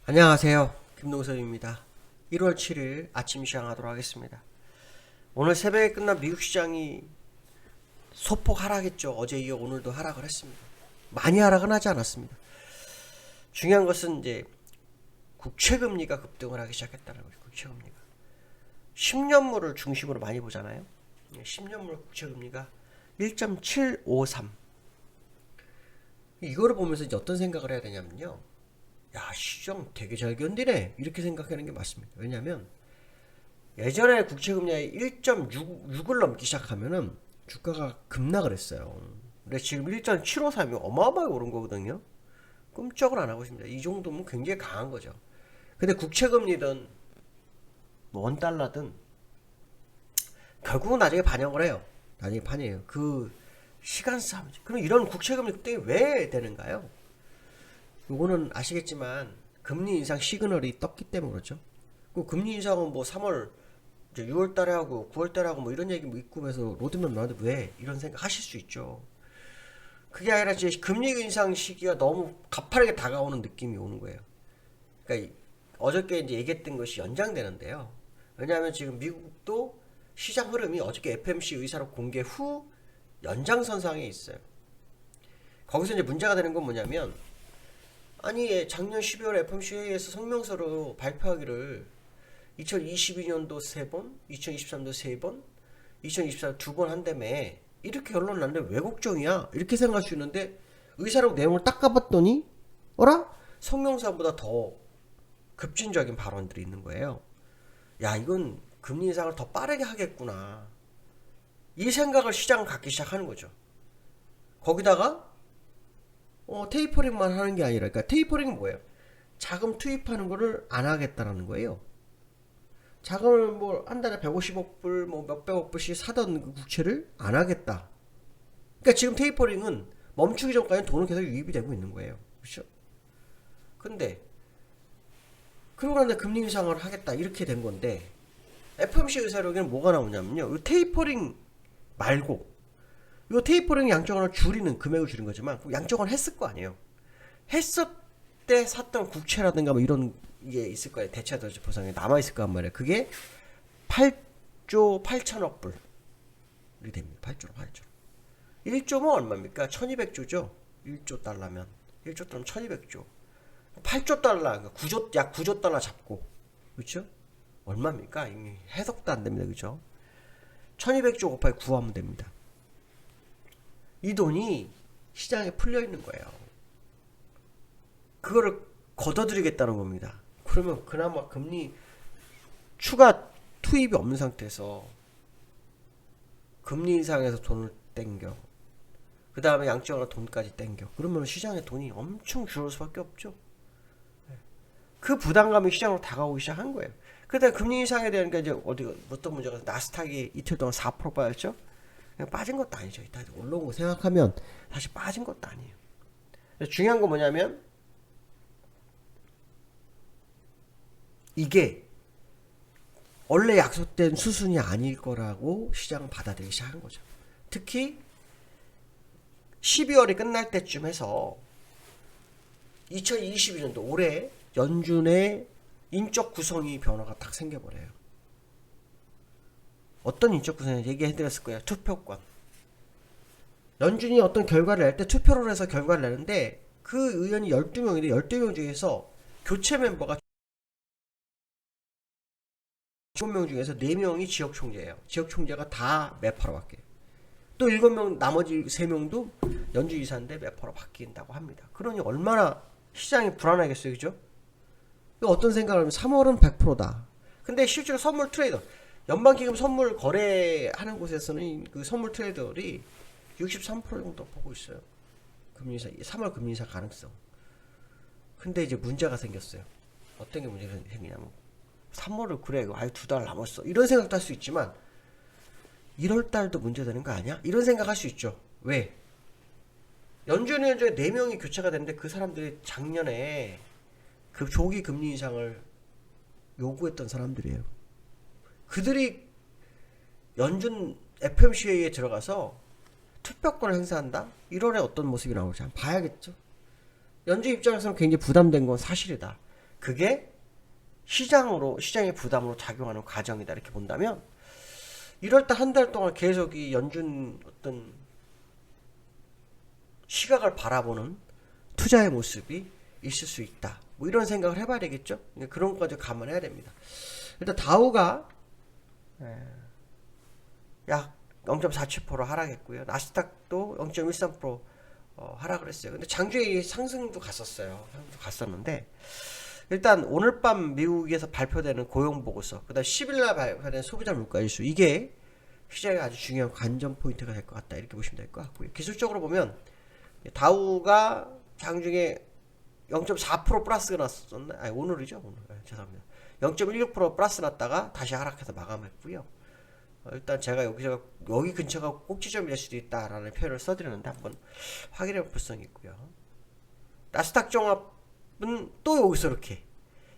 안녕하세요. 김동섭입니다. 1월 7일 아침 시장하도록 하겠습니다. 오늘 새벽에 끝난 미국 시장이 소폭 하락했죠. 어제 이어 오늘도 하락을 했습니다. 많이 하락은 하지 않았습니다. 중요한 것은 이제 국채금리가 급등을 하기 시작했다는 거죠. 국채금리가 10년물을 중심으로 많이 보잖아요. 10년물 국채금리가 1.753. 이거를 보면서 이제 어떤 생각을 해야 되냐면요. 야, 시장 되게 잘 견디네. 이렇게 생각하는 게 맞습니다. 왜냐면 예전에 국채금리가 1.6을 넘기 시작하면은 주가가 급락을 했어요. 근데 지금 1.753이 어마어마하게 오른 거거든요. 꼼짝을 안 하고 있습니다. 이 정도면 굉장히 강한 거죠. 근데 국채금리든 뭐 원달러든 결국은 나중에 반영을 해요. 나중에 반영해요. 그 시간 싸움이죠. 그럼 이런 국채금리 급등이 왜 되는가요? 요거는 아시겠지만 금리 인상 시그널이 떴기 때문에 그렇죠. 그 금리 인상은 뭐 3월 이제 6월 달에 하고 9월 달에 하고 뭐 이런 얘기 뭐 있고 해서 로드맵 나왔는데 왜 이런 생각 하실 수 있죠. 그게 아니라 이제 금리 인상 시기가 너무 가파르게 다가오는 느낌이 오는 거예요. 그러니까 어저께 이제 얘기했던 것이 연장되는데요. 왜냐하면 지금 미국도 시장 흐름이 어저께 FMC 의사록 공개 후 연장선상에 있어요. 거기서 이제 문제가 되는 건 뭐냐면 아니 작년 12월 FOMC 회의에서 성명서로 발표하기를 2022년도 3번, 2023도 3번, 2024년 2번 한다며 이렇게 결론 났는데 왜 걱정이야? 이렇게 생각할 수 있는데 의사록 내용을 딱 까봤더니 어라? 성명서보다 더 급진적인 발언들이 있는 거예요. 야, 이건 금리 인상을 더 빠르게 하겠구나. 이 생각을 시장은 갖기 시작하는 거죠. 거기다가 테이퍼링만 하는 게 아니라, 그러니까 테이퍼링은 뭐예요? 자금 투입하는 거를 안 하겠다라는 거예요. 자금을 뭐 한 달에 150억 불, 뭐 몇백억 불씩 사던 그 국채를 안 하겠다. 그러니까 지금 테이퍼링은 멈추기 전까지는 돈은 계속 유입이 되고 있는 거예요. 그렇죠? 근데 그러고 나서 금리 인상을 하겠다 이렇게 된 건데 FOMC 의사록에는 뭐가 나오냐면요. 이 테이퍼링 말고 이 테이퍼링 양적완을 줄이는 금액을 줄인 거지만 양적완 했을 거 아니에요. 했을 때 샀던 국채라든가 뭐 이런 게 있을 거예요. 대체자산 보상에 남아 있을 거란 말이에요. 그게 8조 8천억 불이 됩니다. 8조로 8조. 1조면 얼마입니까? 1200조죠. 1조 달러면 1조 달러면 1200조. 8조 달러, 그러니까 9조 약 9조 달러 잡고 그렇죠? 얼마입니까? 이미 해석도 안 됩니다. 그죠? 1200조 곱하기 9 하면 됩니다. 이 돈이 시장에 풀려 있는 거예요. 그거를 걷어들이겠다는 겁니다. 그러면 그나마 금리 추가 투입이 없는 상태에서 금리 인상에서 돈을 땡겨. 그 다음에 양적으로 돈까지 땡겨. 그러면 시장에 돈이 엄청 줄을 수밖에 없죠. 그 부담감이 시장으로 다가오기 시작한 거예요. 그다음에 금리 인상에 대한 게 이제 어떤 문제가 나스닥이 이틀 동안 4% 빠졌죠. 빠진 것도 아니죠. 이따 올라온 거 생각하면 사실 빠진 것도 아니에요. 중요한 건 뭐냐면 이게 원래 약속된 수순이 아닐 거라고 시장은 받아들이기 시작한 거죠. 특히 12월이 끝날 때쯤 해서 2022년도 올해 연준의 인적 구성이 변화가 딱 생겨버려요. 어떤 인적 구성인지 얘기해드렸을 거예요. 투표권. 연준이 어떤 결과를 낼 때 투표를 해서 결과를 내는데 그 의원이 12명인데 12명 중에서 교체 멤버가 7명 중에서 4명이 지역 총재예요. 지역 총재가 다 매파로 바뀌어요. 또 7명 나머지 3명도 연준 이사인데 매파로 바뀐다고 합니다. 그러니 얼마나 시장이 불안하겠어요. 그죠? 어떤 생각을 하면 3월은 100%다. 근데 실제로 선물 트레이더 연방기금 선물 거래하는 곳에서는 그 선물 트레이더들이 63% 정도 보고 있어요. 금리 인사, 3월 금리 인사 가능성. 근데 이제 문제가 생겼어요. 어떤 게 문제가 생기냐면 3월을 그래 아유 2달 남았어 이런 생각도 할 수 있지만 1월달도 문제되는 거 아니야? 이런 생각할 수 있죠. 왜? 연준 위원 중에 4명이 교체가 됐는데 그 사람들이 작년에 그 조기 금리 인상을 요구했던 사람들이에요. 그들이 연준 FOMC 회의에 들어가서 투표권을 행사한다? 1월에 어떤 모습이 나올지 한번 봐야겠죠. 연준 입장에서는 굉장히 부담된 건 사실이다. 그게 시장의 부담으로 작용하는 과정이다 이렇게 본다면 1월달 한 달 동안 계속 이 연준 어떤 시각을 바라보는 투자의 모습이 있을 수 있다. 뭐 이런 생각을 해봐야 되겠죠. 그런 것까지 감안해야 됩니다. 일단 다우가 약 0.47% 하락했고요. 나스닥도 0.13% 하락을 했어요. 근데 장중에 상승도 갔었어요. 상승도 갔었는데 일단 오늘 밤 미국에서 발표되는 고용 보고서, 그다음 10일날 발표되는 소비자 물가지수, 이게 시장에 아주 중요한 관전 포인트가 될 것 같다 이렇게 보시면 될 것 같고요. 기술적으로 보면 다우가 장중에 0.4% 플러스가 났었나? 아니 오늘이죠. 오늘. 죄송합니다. 0.16% 플러스 났다가 다시 하락해서 마감했고요. 일단 제가 여기 근처가 꼭지점이 될 수도 있다라는 표현을 써드렸는데 한번 확인해 볼 필요성이 있고요. 나스닥 종합은 또 여기서 이렇게,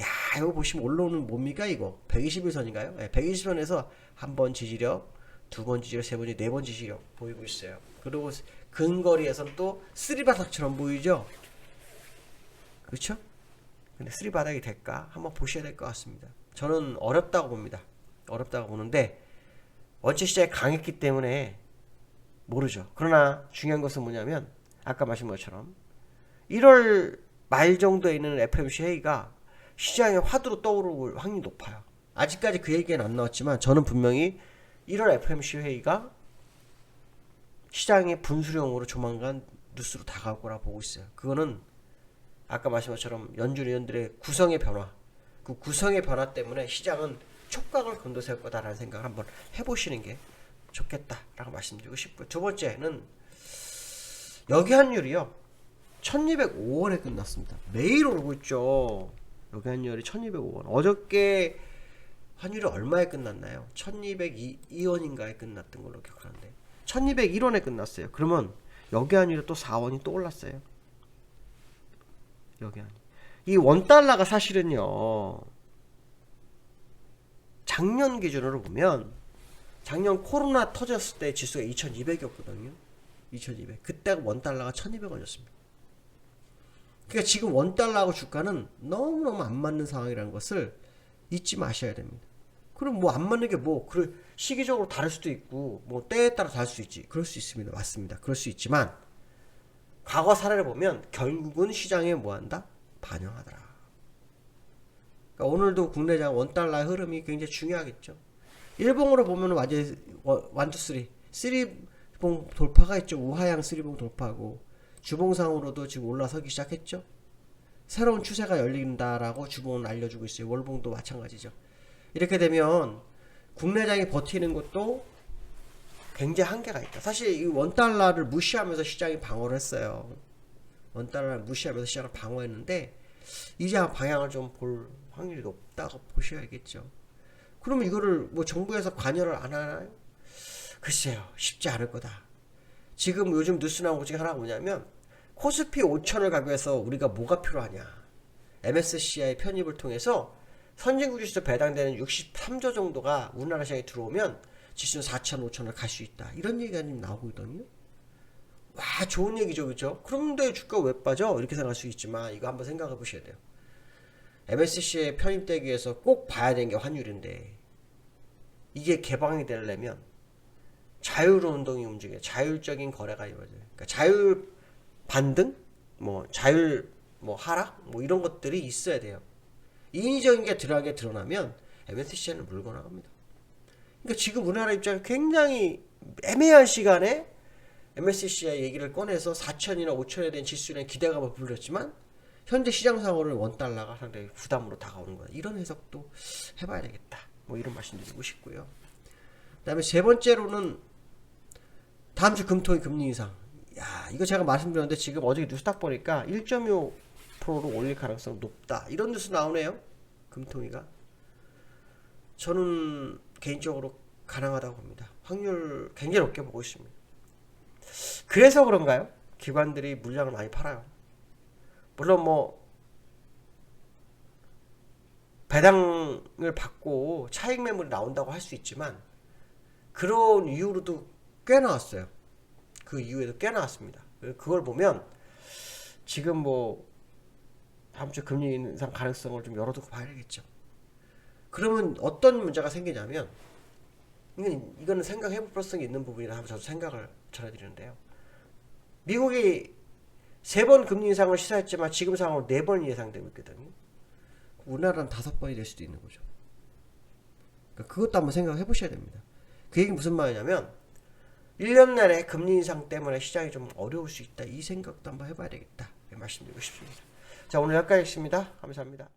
야 이거 보시면 올라오는 뭡니까 이거 121선인가요? 네, 121선에서 한 번 지지력, 두 번 지지력, 세 번, 네 번 지지력 보이고 있어요. 그리고 근거리에선 또 쓰리바닥처럼 보이죠? 그렇죠? 근데 쓰리바닥이 될까? 한번 보셔야 될 것 같습니다. 저는 어렵다고 봅니다. 어렵다고 보는데 원체 시장이 강했기 때문에 모르죠. 그러나 중요한 것은 뭐냐면 아까 말씀한 것처럼 1월 말 정도에 있는 FOMC 회의가 시장의 화두로 떠오를 확률이 높아요. 아직까지 그 얘기는 안 나왔지만 저는 분명히 1월 FOMC 회의가 시장의 분수령으로 조만간 뉴스로 다가올 거라 보고 있어요. 그거는 아까 말씀한 것처럼 연준 의원들의 구성의 변화, 그 구성의 변화 때문에 시장은 촉각을 곤두세울 거다라는 생각을 한번 해보시는 게 좋겠다라고 말씀드리고 싶고요. 두 번째는 여기 환율이요 1205원에 끝났습니다. 매일 오르고 있죠. 여기 환율이 1205원. 어저께 환율이 얼마에 끝났나요? 1202원인가에 끝났던 걸로 기억하는데 1201원에 끝났어요. 그러면 여기 환율이 또 4원이 또 올랐어요. 여기 환율. 이 원달러가 사실은요 작년 기준으로 보면 작년 코로나 터졌을 때 지수가 2200이었거든요. 2200. 그때 원달러가 1200원이었습니다. 그러니까 지금 원달러하고 주가는 너무너무 안 맞는 상황이라는 것을 잊지 마셔야 됩니다. 그럼 뭐 안 맞는 게 뭐, 시기적으로 다를 수도 있고, 뭐 때에 따라 다를 수 있지. 그럴 수 있습니다. 맞습니다. 그럴 수 있지만, 과거 사례를 보면 결국은 시장에 뭐 한다? 반영하더라. 그러니까 오늘도 국내장 원달러의 흐름이 굉장히 중요하겠죠. 일봉으로 보면 완전 1, 2, 3 3봉 돌파가 있죠. 우하향 3봉 돌파하고 주봉상으로도 지금 올라서기 시작했죠. 새로운 추세가 열린다라고 주봉은 알려주고 있어요. 월봉도 마찬가지죠. 이렇게 되면 국내장이 버티는 것도 굉장히 한계가 있다. 사실 이 원달러를 무시하면서 시장이 방어를 했어요. 원달러를 무시하면서 시장을 방어했는데 이제 방향을 좀 볼 확률이 높다고 보셔야겠죠. 그러면 이거를 뭐 정부에서 관여를 안 하나요? 글쎄요, 쉽지 않을 거다. 지금 요즘 뉴스 나온 것 중에 하나가 뭐냐면 코스피 5천을 가기 위해서 우리가 뭐가 필요하냐? MSCI 편입을 통해서 선진국 지수 배당되는 63조 정도가 우리나라 시장에 들어오면 지수는 4천, 5천을 갈 수 있다. 이런 얘기가 지금 나오고 있거든요. 와, 좋은 얘기죠, 그렇죠? 그런데 주가 왜 빠져? 이렇게 생각할 수 있지만 이거 한번 생각해 보셔야 돼요. MSCI에 편입되기 위해서 꼭 봐야 되는 게 환율인데 이게 개방이 되려면 자유로운 운동이 움직여요. 자율적인 거래가 이루어져요. 그러니까 자율 반등, 뭐 자율 뭐 하락, 뭐 이런 것들이 있어야 돼요. 인위적인 게 드러나면 MSCI는 물고 나갑니다. 그러니까 지금 우리나라 입장에 굉장히 애매한 시간에 MSCI 얘기를 꺼내서 4천이나 5천에 대한 지수에 기대감을 불렸지만 현재 시장 상황으로 원달러가 상당히 부담으로 다가오는 거다. 이런 해석도 해봐야 되겠다. 뭐 이런 말씀드리고 싶고요. 그 다음에 세 번째로는 다음 주 금토일 금리 인상. 야, 이거 제가 말씀드렸는데 지금 어저께 뉴스 딱 보니까 1.25%로 올릴 가능성 높다. 이런 뉴스 나오네요. 금통위가. 저는 개인적으로 가능하다고 봅니다. 확률 굉장히 높게 보고 있습니다. 그래서 그런가요? 기관들이 물량을 많이 팔아요. 물론 뭐 배당을 받고 차익 매물이 나온다고 할 수 있지만 그런 이유로도 꽤 나왔어요. 그 이후에도 꽤 나왔습니다. 그걸 보면 지금 뭐 다음 주 금리 인상 가능성을 좀 열어두고 봐야겠죠. 그러면 어떤 문제가 생기냐면 이거는 생각해볼 필요성이 있는 부분이라 저도 생각을 전해드리는데요. 미국이 3번 금리 인상을 시사했지만 지금 상황으로 4번 예상되고 있거든요. 우리나라는 5번이 될 수도 있는 거죠. 그러니까 그것도 한번 생각해 보셔야 됩니다. 그 얘기 무슨 말이냐면 1년 내내 금리 인상 때문에 시장이 좀 어려울 수 있다. 이 생각도 한번 해봐야 되겠다. 말씀드리고 싶습니다. 자, 오늘 여기까지 있습니다. 감사합니다.